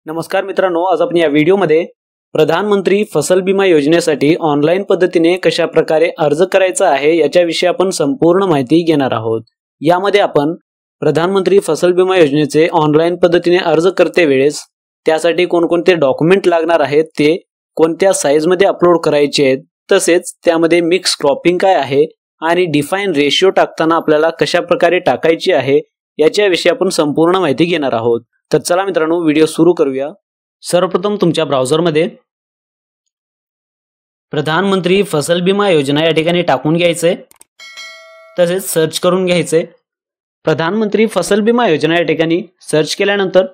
नमस्कार मित्रांनो, आज आपण या व्हिडिओमध्ये प्रधानमंत्री फसल विमा योजनेसाठी ऑनलाईन पद्धतीने कशा प्रकारे अर्ज करायचा आहे याच्याविषयी आपण संपूर्ण माहिती घेणार आहोत। यामध्ये आपण प्रधानमंत्री फसल विमा योजनेचे ऑनलाईन पद्धतीने अर्ज करते वेळेस त्यासाठी कोणकोणते डॉक्युमेंट लागणार आहेत, ते कोणत्या साईज मध्ये अपलोड करायचे आहेत, तसेच त्यामध्ये मिक्स क्रॉपिंग काय आहे आणि डिफाइन रेशिओ टाकताना आपल्याला कशा प्रकारे टाकायची आहे याच्याविषयी आपण संपूर्ण माहिती घेणार आहोत। तर चला मित्रांनो, व्हिडिओ सुरू करूया। सर्वप्रथम तुमच्या ब्राउझरमध्ये प्रधानमंत्री फसल विमा योजना या ठिकाणी टाकून घ्यायचे, तसेच सर्च करून घ्यायचे। प्रधानमंत्री फसल विमा योजना या ठिकाणी सर्च केल्यानंतर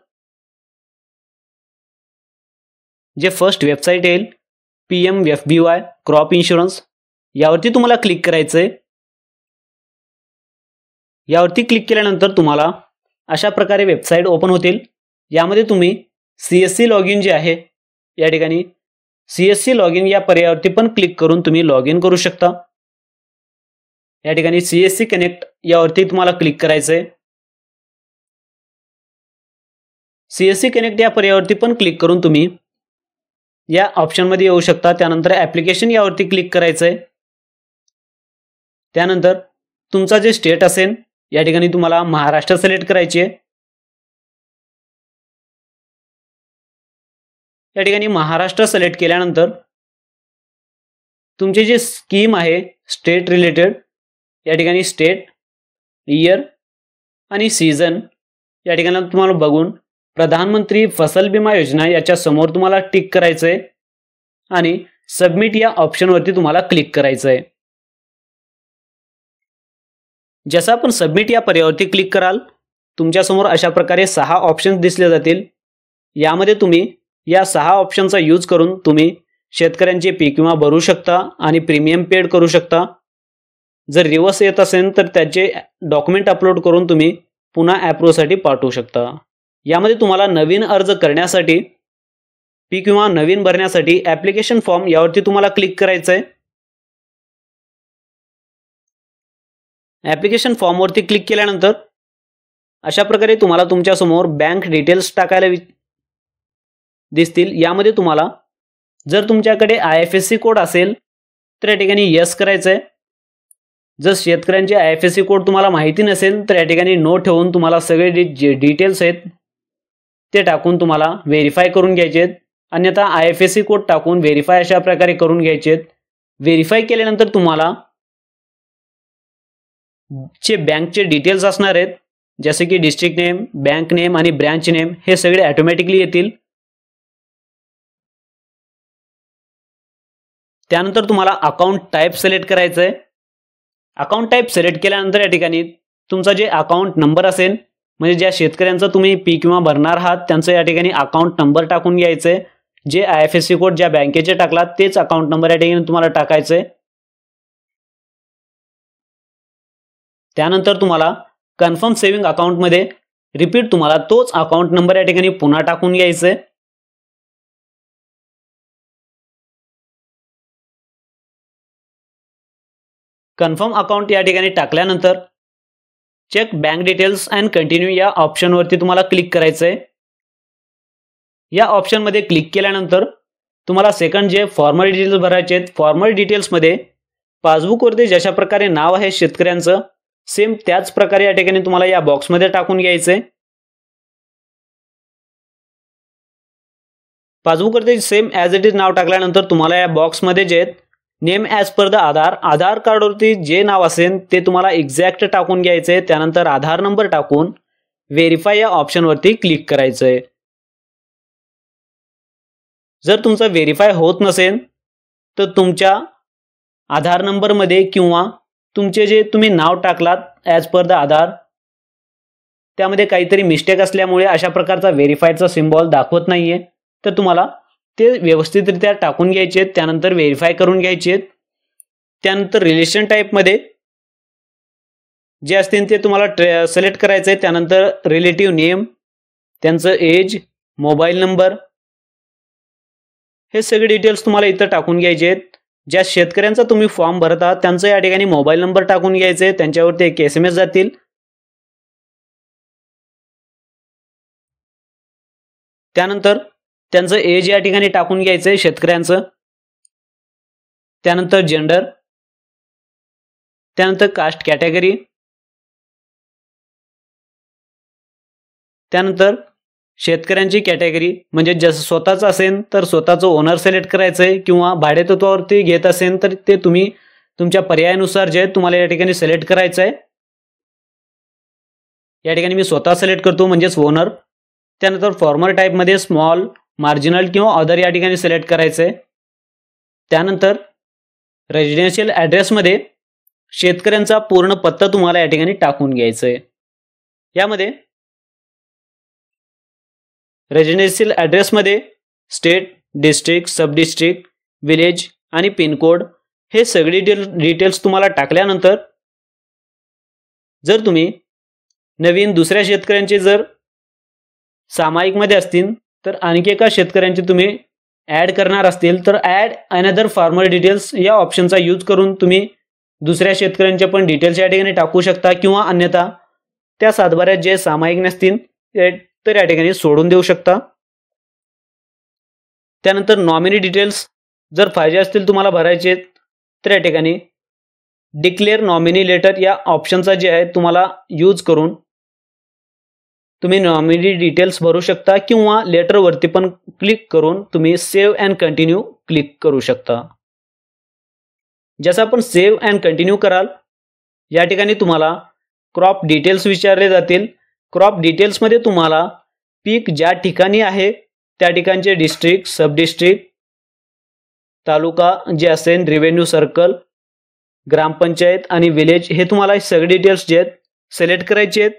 जे फर्स्ट वेबसाईट येईल PMFBY क्रॉप इन्शुरन्स, यावरती तुम्हाला क्लिक करायचे। यावरती क्लिक केल्यानंतर तुम्हाला अशा प्रकारे वेबसाईट ओपन होतील। यामध्ये तुम्ही CSC लॉगिन जे आहे या ठिकाणी CSC लॉगिन या पर्यायावरती पण क्लिक करून तुम्ही लॉग इन करू शकता। या ठिकाणी CSC कनेक्ट यावरती तुम्हाला क्लिक करायचे। CSC कनेक्ट या पर्यायावरती पण क्लिक करून तुम्ही या ऑप्शन मध्ये येऊ शकता। त्यानंतर ॲप्लिकेशन यावरती क्लिक करायचे। त्यानंतर तुमचा जे स्टेट असेल या ठिकाणी तुम्हाला महाराष्ट्र सिलेक्ट करायची आहे। या ठिकाणी महाराष्ट्र सिलेक्ट केल्यानंतर तुमची जी स्कीम आहे स्टेट रिलेटेड, या ठिकाणी स्टेट, इयर आणि सीझन या ठिकाणी तुम्हाला बघून प्रधानमंत्री फसल विमा योजना याच्या समोर तुम्हाला टिक करायचं आहे आणि सबमिट या ऑप्शनवरती तुम्हाला क्लिक करायचं आहे। जसं आपण सबमिट या पर्यायावरती क्लिक कराल तुमच्या समोर अशा प्रकारे 6 ऑप्शन्स दिसले जातील। यामध्ये तुम्ही या 6 ऑप्शनचा यूज करून तुम्ही शेतकऱ्यांचे पीक विमा भरू शकता आणि प्रीमियम पेड करू शकता। जर रिवर्स येत असेल तर त्याचे डॉक्युमेंट अपलोड करून तुम्ही पुन्हा अप्रूव्हसाठी पाठवू शकता। यामध्ये तुम्हाला नवीन अर्ज करण्यासाठी, पीक विमा नवीन भरण्यासाठी ॲप्लिकेशन फॉर्म यावरती तुम्हाला क्लिक करायचं आहे। ॲप्लिकेशन फॉर्मवरती क्लिक केल्यानंतर अशा प्रकारे तुम्हाला तुमच्या समोर बँक डिटेल्स टाकायला दिसतील। यामध्ये तुम्हाला जर तुमच्याकडे IFSC कोड असेल तर या ठिकाणी यस करायचं आहे। जर शेतकऱ्यांचे IFSC कोड तुम्हाला माहिती नसेल तर या ठिकाणी नो ठेवून तुम्हाला सगळे जे डिटेल्स आहेत ते टाकून तुम्हाला व्हेरीफाय करून घ्यायचे आहेत। अन्यथा IFSC कोड टाकून व्हेरीफाय अशा प्रकारे करून घ्यायचे आहेत। व्हेरीफाय केल्यानंतर तुम्हाला चे बँकचे डिटेल्स असणार आहेत, जसे की डिस्ट्रिक्ट नेम, बँक नेम आणि ब्रांच नेम, हे सगळे ऑटोमॅटिकली येतील। त्यानंतर तुम्हाला अकाउंट टाइप सिलेक्ट करायचं आहे। अकाउंट टाइप सिलेक्ट केल्यानंतर या ठिकाणी तुमचा जे अकाउंट नंबर असेल, म्हणजे ज्या शेतकऱ्यांचा तुम्ही पीक विमा भरणार आहात त्यांचं या ठिकाणी अकाउंट नंबर टाकून घ्यायचं आहे। जे IFSC कोड ज्या बँकेचे टाकलात तेच अकाउंट नंबर या ठिकाणी तुम्हाला टाकायचं आहे। त्यानंतर तुम्हाला कन्फर्म सेव्हिंग अकाउंट मध्ये रिपीट तुम्हाला तोच अकाउंट नंबर या ठिकाणी पुन्हा टाकून घ्यायचा आहे। कन्फर्म अकाउंट या ठिकाणी टाकल्यानंतर check bank details and continue या ऑप्शनवरती तुम्हाला क्लिक करायचं आहे। या ऑप्शनमध्ये क्लिक केल्यानंतर तुम्हाला सेकंड जे फॉर्मल डिटेल्स भरायचे आहेत, फॉर्मल डिटेल्समध्ये पासबुकवरती जशा प्रकारे नाव आहे शेतकऱ्यांचं सेम त्याच प्रकारे या ठिकाणी तुम्हाला या बॉक्समध्ये टाकून घ्यायचंय। पासबुकवरती सेम ॲज इट इज नाव टाकल्यानंतर तुम्हाला या बॉक्समध्ये जे name as per the Aadhaar कार्डवरती जे नाव असेल ते तुम्हाला एक्झॅक्ट टाकून घ्यायचंय। त्यानंतर आधार नंबर टाकून व्हेरीफाय या ऑप्शनवरती क्लिक करायचंय। जर तुमचं व्हेरीफाय होत नसेल तर तुमच्या आधार नंबरमध्ये किंवा तुमचे जे तुम्ही नाव टाकलात ॲज पर द आधार त्यामध्ये काहीतरी मिस्टेक असल्यामुळे अशा प्रकारचा व्हेरीफायचा सिम्बॉल दाखवत नाहीये, तर तुम्हाला ते व्यवस्थितरित्या टाकून घ्यायचे आहेत। त्यानंतर व्हेरीफाय करून घ्यायचे आहेत। त्यानंतर रिलेशन टाईपमध्ये जे असतील ते तुम्हाला सिलेक्ट करायचं आहे। त्यानंतर रिलेटिव्ह नेम, त्यांचं एज, मोबाईल नंबर, हे सगळे डिटेल्स तुम्हाला इथं टाकून घ्यायचे आहेत। ज्या शेतकऱ्यांचा तुम्ही फॉर्म भरत आहात त्यांचा या ठिकाणी मोबाईल नंबर टाकून घ्यायचे, त्यांच्यावरती एक SMS जातील। त्यानंतर त्यांचं एज या ठिकाणी टाकून घ्यायचं आहे शेतकऱ्यांचं, त्यानंतर जेंडर, त्यानंतर कास्ट कॅटेगरी, त्यानंतर शेतकऱ्यांची कॅटेगरी म्हणजे जसं स्वतःचं असेल तर स्वतःचं ओनर सिलेक्ट करायचं आहे, किंवा भाडेतत्वावरती घेत असेल तर ते तुम्ही तुमच्या पर्यायानुसार जे तुम्हाला या ठिकाणी सिलेक्ट करायचं आहे. या ठिकाणी मी स्वतः सिलेक्ट करतो म्हणजेच ओनर. त्यानंतर फॉर्मर टाईपमध्ये स्मॉल, मार्जिनल किंवा अदर या ठिकाणी सिलेक्ट करायचं आहे. त्यानंतर रेजिडेन्शियल ॲड्रेसमध्ये शेतकऱ्यांचा पूर्ण पत्ता तुम्हाला या ठिकाणी टाकून घ्यायचं आहे. यामध्ये रेजिडेन्शियल ॲड्रेसमध्ये स्टेट, डिस्ट्रिक्ट, सब डिस्ट्रिक्ट, विलेज आणि पिनकोड हे सगळे डिटेल्स तुम्हाला टाकल्यानंतर जर तुम्ही नवीन दुसऱ्या शेतकऱ्यांचे जर सामायिकमध्ये असतील तर आणखी एका शेतकऱ्यांचे तुम्ही ॲड करणार असतील तर ॲड अनदर फार्मर डिटेल्स या ऑप्शनचा यूज करून तुम्ही दुसऱ्या शेतकऱ्यांचे पण डिटेल्स या ठिकाणी टाकू शकता, किंवा अन्यथा त्या सातबाऱ्यात जे सामायिक नसतील तर या ठिकाणी सोडून देऊ शकता. त्यानंतर नॉमिनी डिटेल्स जर पाहिजे असतील तुम्हाला भरायचे तर या ठिकाणी डिक्लेअर नॉमिनी लेटर या ऑप्शनचा जे आहे तुम्हाला यूज करून तुम्ही नॉमिनी डिटेल्स भरू शकता, किंवा लेटरवरती पण क्लिक करून तुम्ही सेव्ह अँड कंटिन्यू क्लिक करू शकता. जसं आपण सेव्ह अँड कंटिन्यू कराल या ठिकाणी तुम्हाला क्रॉप डिटेल्स विचारले जातील. क्रॉप डिटेल्समध्ये तुम्हाला पीक ज्या ठिकाणी आहे त्या ठिकाणचे डिस्ट्रिक्ट, सब डिस्ट्रिक्ट, तालुका जे असेल, रेव्हेन्यू सर्कल, ग्रामपंचायत आणि विलेज हे तुम्हाला सगळे डिटेल्स जे आहेत सिलेक्ट करायचे आहेत.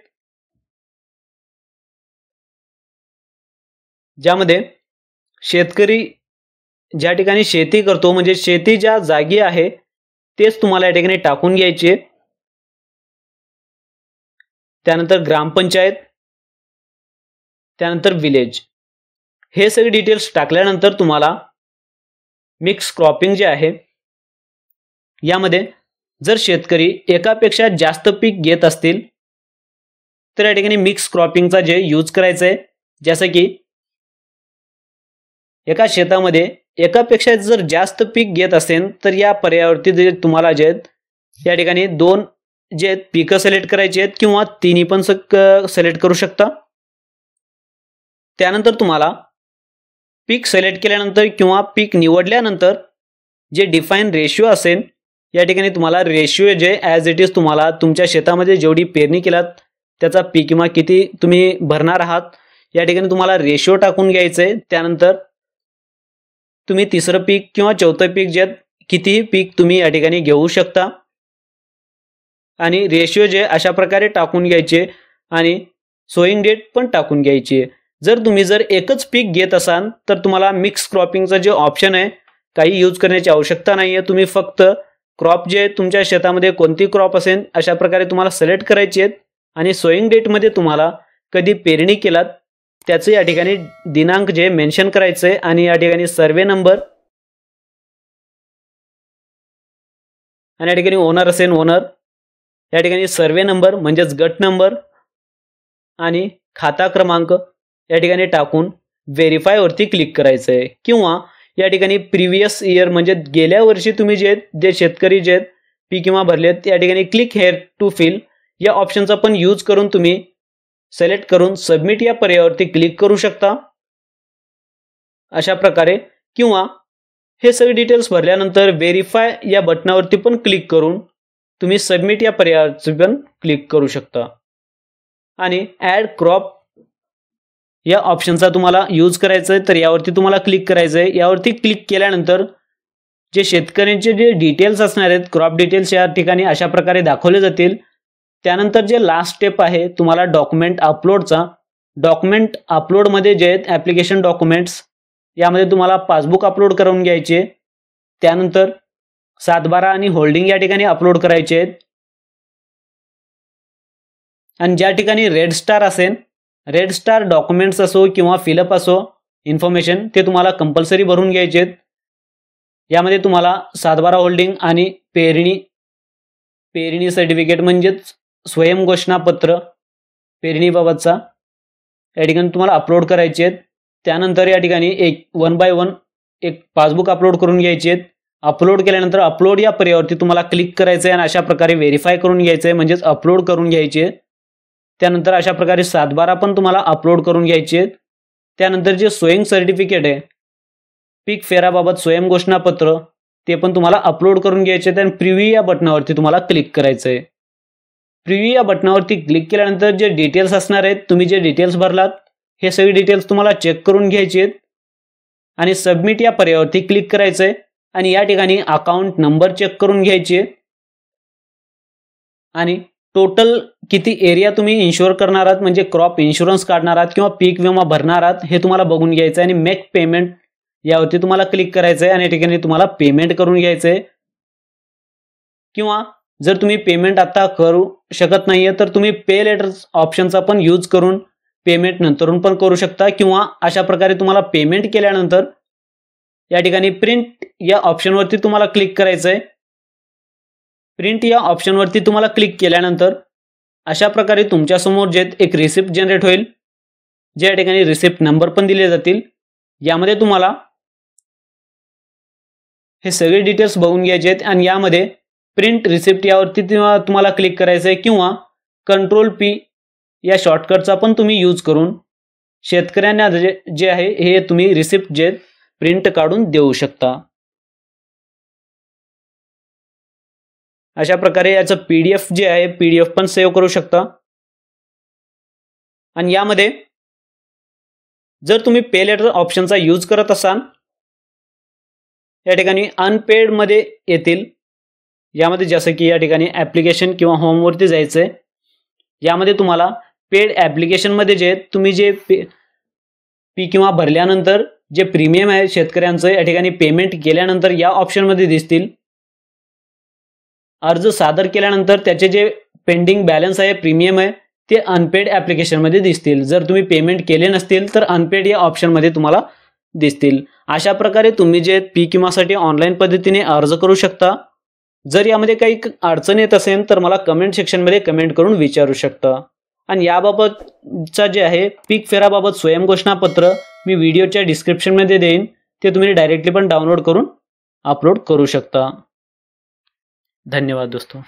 ज्यामध्ये शेतकरी ज्या ठिकाणी शेती करतो म्हणजे शेती ज्या जागी आहे तेच तुम्हाला या ठिकाणी टाकून घ्यायचे. त्यानंतर ग्रामपंचायत, त्यानंतर विलेज हे सगळे डिटेल्स टाकल्यानंतर तुम्हाला मिक्स क्रॉपिंग जे आहे यामध्ये जर शेतकरी एकापेक्षा जास्त पीक घेत असतील तर या ठिकाणी मिक्स क्रॉपिंगचा जे यूज करायचं आहे. जसं की एका शेतामध्ये एकापेक्षा जर जास्त पीक घेत असेल तर या पर्यायावरती जे तुम्हाला जे आहेत या ठिकाणी 2 जे आहेत पिकं सिलेक्ट करायची आहेत, किंवा तिन्ही पण सिलेक्ट करू शकता. त्यानंतर तुम्हाला पीक सिलेक्ट केल्यानंतर किंवा पीक निवडल्यानंतर जे डिफाईन रेशिओ असेल या ठिकाणी तुम्हाला रेशिओ जे ॲज इट इज तुम्हाला तुमच्या शेतामध्ये जेवढी पेरणी केलात त्याचा पीक किंवा किती तुम्ही भरणार आहात या ठिकाणी तुम्हाला रेशिओ टाकून घ्यायचं आहे. त्यानंतर तुम्ही तिसरं पीक किंवा चौथं पीक जे कितीही पीक तुम्ही या ठिकाणी घेऊ शकता, आणि रेशिओ जे अशा प्रकारे टाकून घ्यायचे आणि सोईंग डेट पण टाकून घ्यायची. जर एकच पीक घेत असाल तर तुम्हाला मिक्स क्रॉपिंगचा जे ऑप्शन आहे काही यूज करण्याची आवश्यकता नाही आहे. तुम्ही फक्त क्रॉप जे तुमच्या शेतामध्ये कोणती क्रॉप असेल अशा प्रकारे तुम्हाला सिलेक्ट करायची आहेत, आणि सोईंग डेटमध्ये तुम्हाला कधी पेरणी केलात त्याचं या ठिकाणी दिनांक जे मेन्शन करायचं आहे, आणि या ठिकाणी सर्वे नंबर, आणि या ठिकाणी ओनर असेल ओनर, या ठिकाणी सर्वे नंबर म्हणजेच गट नंबर आणि खाता क्रमांक या ठिकाणी टाकून व्हेरीफायवरती क्लिक करायचं आहे. किंवा या ठिकाणी प्रिव्हियस इयर म्हणजे गेल्या वर्षी तुम्ही जे शेतकरी जे पीक विमा भरलेत या ठिकाणी क्लिक हेअर टू फिल या ऑप्शनचा पण यूज करून तुम्ही सिलेक्ट करून सबमिट या पर्यायावरती क्लिक करू शकता अशा प्रकारे. किंवा हे सगळे डिटेल्स भरल्यानंतर व्हेरीफाय या बटनावरती पण क्लिक करून तुम्ही सबमिट या पर्यायावरती पण क्लिक करू शकता. आणि ॲड क्रॉप या ऑप्शनचा तुम्हाला यूज करायचं आहे तर यावरती तुम्हाला क्लिक करायचं आहे. यावरती क्लिक केल्यानंतर जे शेतकऱ्यांचे जे डिटेल्स असणार आहेत क्रॉप डिटेल्स या ठिकाणी अशा प्रकारे दाखवले जातील. त्यानंतर जे लास्ट स्टेप आहे तुम्हाला डॉक्युमेंट अपलोडचा, डॉक्युमेंट अपलोडमध्ये जे आहेत ॲप्लिकेशन डॉक्युमेंट्स यामध्ये तुम्हाला पासबुक अपलोड करून घ्यायचे. त्यानंतर 7/12 आणि होल्डिंग या ठिकाणी अपलोड करायचे आहेत. आणि ज्या ठिकाणी रेड स्टार असेल, रेड स्टार डॉक्युमेंट्स असो किंवा फिलअप असो इन्फॉर्मेशन ते तुम्हाला कंपल्सरी भरून घ्यायचे आहेत. यामध्ये तुम्हाला 7/12 होल्डिंग आणि पेरणी सर्टिफिकेट म्हणजेच स्वयंघोषणापत्र पेरणीबाबतचा या ठिकाणी तुम्हाला अपलोड करायचे आहेत. त्यानंतर या ठिकाणी एक 1 बाय 1 एक पासबुक अपलोड करून घ्यायचे आहेत. अपलोड केल्यानंतर अपलोड या पर्यायावरती तुम्हाला क्लिक करायचं आहे आणि अशा प्रकारे व्हेरीफाय करून घ्यायचं आहे, म्हणजेच अपलोड करून घ्यायचे. त्यानंतर अशा प्रकारे 7/12 पण तुम्हाला अपलोड करून घ्यायचे. त्यानंतर जे स्वयं सर्टिफिकेट आहे पीक फेराबाबत स्वयं घोषणापत्र ते पण तुम्हाला अपलोड करून घ्यायचे आणि प्रिव्ह्यू या बटनावरती तुम्हाला क्लिक करायचं आहे. प्रिव्ह्यू या बटनावरती क्लिक केल्यानंतर जे डिटेल्स असणार आहेत, तुम्ही जे डिटेल्स भरलात हे सगळे डिटेल्स तुम्हाला चेक करून घ्यायचे आहेत आणि सबमिट या पर्यायावरती क्लिक करायचं आहे आणि या ठिकाणी अकाउंट नंबर चेक करून घ्यायचे आणि टोटल किती एरिया तुम्ही इन्शुअर करणार आहात, म्हणजे क्रॉप इन्शुरन्स काढणार आहात किंवा पीक विमा भरणार आहात हे तुम्हाला बघून घ्यायचं आहे आणि मेक पेमेंट यावरती तुम्हाला क्लिक करायचं आहे आणि या ठिकाणी तुम्हाला पेमेंट करून घ्यायचं आहे. किंवा जर तुम्ही पेमेंट आता करू शकत नाहीये तर तुम्ही पे लेटर ऑप्शनचा पण यूज करून पेमेंट नंतरून पण करू शकता किंवा अशा प्रकारे तुम्हाला पेमेंट केल्यानंतर या ठिकाणी प्रिंट या ऑप्शनवरती तुम्हाला क्लिक करायचं आहे. प्रिंट या ऑप्शनवरती तुम्हाला क्लिक केल्यानंतर अशा प्रकारे तुमच्यासमोर जे एक रिसिप्ट जनरेट होईल, जे या ठिकाणी रिसिप्ट नंबर पण दिले जातील. यामध्ये तुम्हाला हे सगळे डिटेल्स बघून घ्यायचे आहेत आणि यामध्ये प्रिंट रिसिप्ट यावरती तुम्हाला क्लिक करायचं आहे किंवा Ctrl+P या शॉर्टकटचा पण तुम्ही यूज करून शेतकऱ्यांना जे आहे हे तुम्ही रिसिप्ट जे प्रिंट काढून देऊ शकता. अशा प्रकारे याचं PDF जे आहे PDF पण सेव्ह करू शकता. आणि यामध्ये जर तुम्ही पे लेटर ऑप्शनचा यूज करत असाल या ठिकाणी अनपेड मध्ये येतील. यामध्ये जसं की या ठिकाणी ॲप्लिकेशन किंवा होमवरती जायचं आहे. यामध्ये तुम्हाला पेड ॲप्लिकेशनमध्ये जे तुम्ही जे पीक किंवा भरल्यानंतर जे प्रीमियम आहे शेतकऱ्यांचं या ठिकाणी पेमेंट केल्यानंतर या ऑप्शनमध्ये दिसतील. अर्ज सादर केल्यानंतर त्याचे जे पेंडिंग बॅलन्स आहे प्रीमियम आहे ते अनपेड ॲप्लिकेशनमध्ये दिसतील. जर तुम्ही पेमेंट केले नसतील तर अनपेड या ऑप्शनमध्ये तुम्हाला दिसतील. अशा प्रकारे तुम्ही जे पीक विमासाठी ऑनलाईन पद्धतीने अर्ज करू शकता. जर यामध्ये काही अडचण येत असेल तर मला कमेंट सेक्शनमध्ये कमेंट करून विचारू शकता. आणि याबाबतचा जे आहे पीक फेराबाबत स्वयं घोषणापत्र मी व्हिडिओच्या डिस्क्रिप्शनमध्ये देईन, ते तुम्ही डायरेक्टली पण डाउनलोड करून अपलोड करू शकता. धन्यवाद दोस्तों.